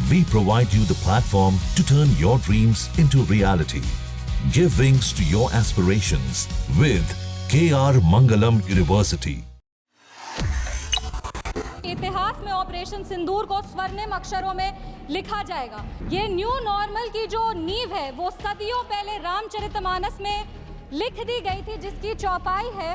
We provide you the platform to turn your dreams into reality. Give wings to your aspirations with KR Mangalam University. इतिहास में operation सिंदूर को स्वर्णिम अक्षरों में लिखा जाएगा। ये न्यू नॉर्मल की जो नींव है वो सदियों पहले रामचरितमानस में लिख दी गई थी, जिसकी चौपाई है,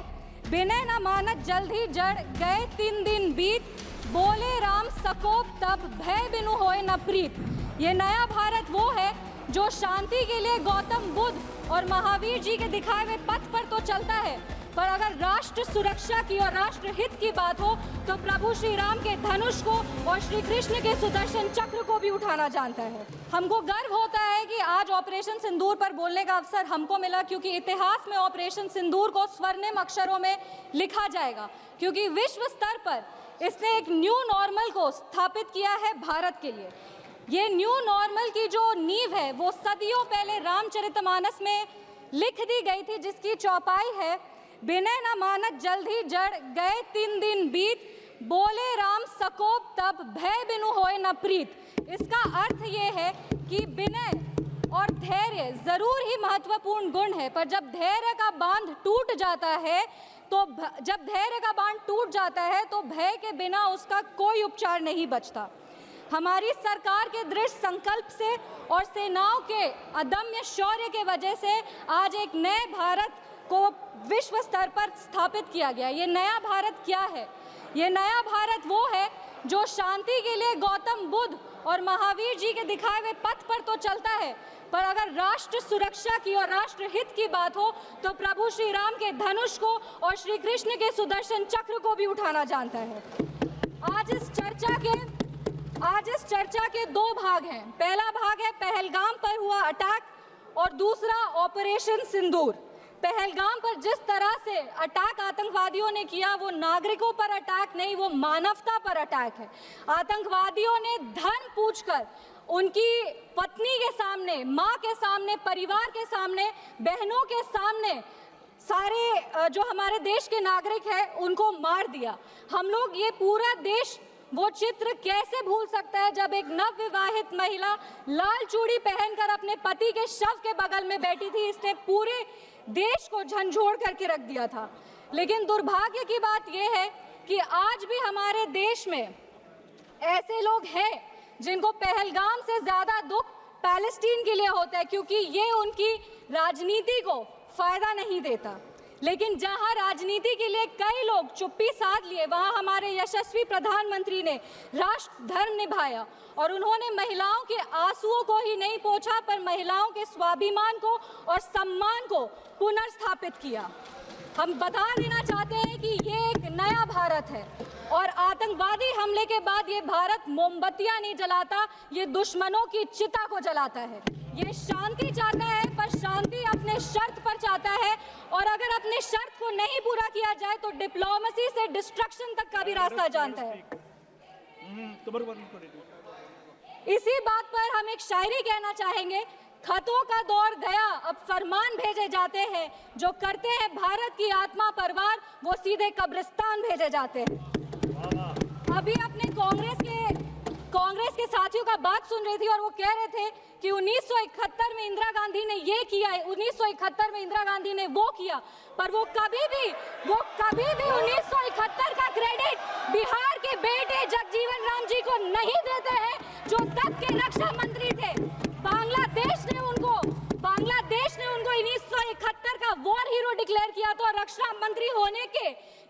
विनय न मानत जल्द ही जड़ गए 3 दिन बीत, बोले राम सकोप तब भय बिनु होए न प्रीत। ये नया भारत वो है जो शांति के लिए गौतम बुद्ध और महावीर जी के दिखाए हुए पथ पर तो चलता है, पर अगर राष्ट्र सुरक्षा की और राष्ट्र हित की बात हो तो प्रभु श्री राम के धनुष को और श्री कृष्ण के सुदर्शन चक्र को भी उठाना जानता है। हमको गर्व होता है कि आज ऑपरेशन सिंदूर पर बोलने का अवसर हमको मिला, क्योंकि इतिहास में ऑपरेशन सिंदूर को स्वर्णिम अक्षरों में लिखा जाएगा, क्योंकि विश्व स्तर पर इसने एक न्यू नॉर्मल को स्थापित किया है भारत के लिए। ये न्यू नॉर्मल की जो नींव है वो सदियों पहले रामचरितमानस में लिख दी गई थी, जिसकी चौपाई है, विनय न मानत जल्द ही जड़ गए 3 दिन बीत, बोले राम सकोप तब भय बिनु होए न प्रीत। इसका अर्थ ये है कि विनय और धैर्य जरूर ही महत्वपूर्ण गुण है, पर जब धैर्य का बांध टूट जाता है तो भय के बिना उसका कोई उपचार नहीं बचता। हमारी सरकार के दृढ़ संकल्प से और सेनाओं के अदम्य शौर्य के वजह से आज एक नए भारत को विश्व स्तर पर स्थापित किया गया। ये नया भारत क्या है? ये नया भारत वो है जो शांति के लिए गौतम बुद्ध और महावीर जी के दिखाए हुए पथ पर तो चलता है, पर अगर राष्ट्र सुरक्षा की और राष्ट्र हित की बात हो तो प्रभु श्री राम के धनुष को और श्री कृष्ण के सुदर्शन चक्र को भी उठाना जानता है। आज इस चर्चा के 2 भाग हैं। पहला भाग है पहलगाम पर हुआ अटैक और दूसरा ऑपरेशन सिंदूर। पहलगाम पर जिस तरह से अटैक आतंकवादियों ने किया वो नागरिकों पर अटैक नहीं, वो मानवता पर अटैक है। आतंकवादियों ने धर्म पूछकर उनकी पत्नी के सामने, माँ के सामने, परिवार के सामने, बहनों के सामने सारे जो हमारे देश के नागरिक हैं उनको मार दिया। हम लोग ये पूरा देश वो चित्र कैसे भूल सकता है जब एक नवविवाहित महिला लाल चूड़ी पहनकर अपने पति के शव के बगल में बैठी थी। इसने पूरे देश को झंझोड़ करके रख दिया था। लेकिन दुर्भाग्य की बात यह है कि आज भी हमारे देश में ऐसे लोग हैं जिनको पहलगाम से ज्यादा दुख पैलेस्टीन के लिए होता है, क्योंकि ये उनकी राजनीति को फायदा नहीं देता। लेकिन जहां राजनीति के लिए कई लोग चुप्पी साध लिए, वहां हमारे यशस्वी प्रधानमंत्री ने राष्ट्र धर्म निभाया और उन्होंने महिलाओं के आंसुओं को ही नहीं पोंछा, पर महिलाओं के स्वाभिमान को और सम्मान को पुनर्स्थापित किया। हम बता देना चाहते हैं कि ये एक नया भारत है और आतंकवादी हमले के बाद ये भारत मोमबत्तियां नहीं जलाता, ये दुश्मनों की चिता को जलाता है। ये शांति चाहता है, पर शांति अपने शर्त पर चाहता है, और अगर अपने शर्त को नहीं पूरा किया जाए तो डिप्लोमेसी से डिस्ट्रक्शन तक का भी रास्ता जानता है। इसी बात पर हम एक शायरी कहना चाहेंगे, खतों का दौर गया अब फरमान भेजे जाते हैं, जो करते हैं भारत की आत्मा परवार वो सीधे कब्रिस्तान भेजे जाते हैं। अभी अपने कांग्रेस के साथियों का बात सुन रही थी और वो कह रहे थे कि 1971 में इंदिरा गांधी ने ये किया है, 1971 में इंदिरा गांधी ने वो किया, पर वो कभी भी 1971 का क्रेडिट बिहार के बेटे जगजीवन राम जी को नहीं देते हैं, जो तब के रक्षा मंत्री थे। बांग्लादेश ने उनको 1971 का वॉर हीरो डिक्लेयर किया था और रक्षा मंत्री होने के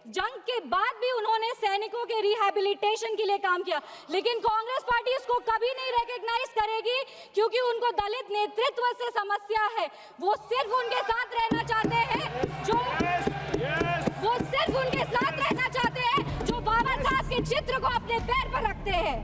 जंग के बाद भी उन्होंने सैनिकों के रिहैबिलिटेशन के लिए काम किया। लेकिन कांग्रेस पार्टी इसको कभी नहीं रिकॉग्नाइज करेगी, क्योंकि उनको दलित नेतृत्व से समस्या है। वो सिर्फ उनके साथ रहना चाहते हैं जो बाबा साहब के चित्र को अपने पैर पर रखते हैं।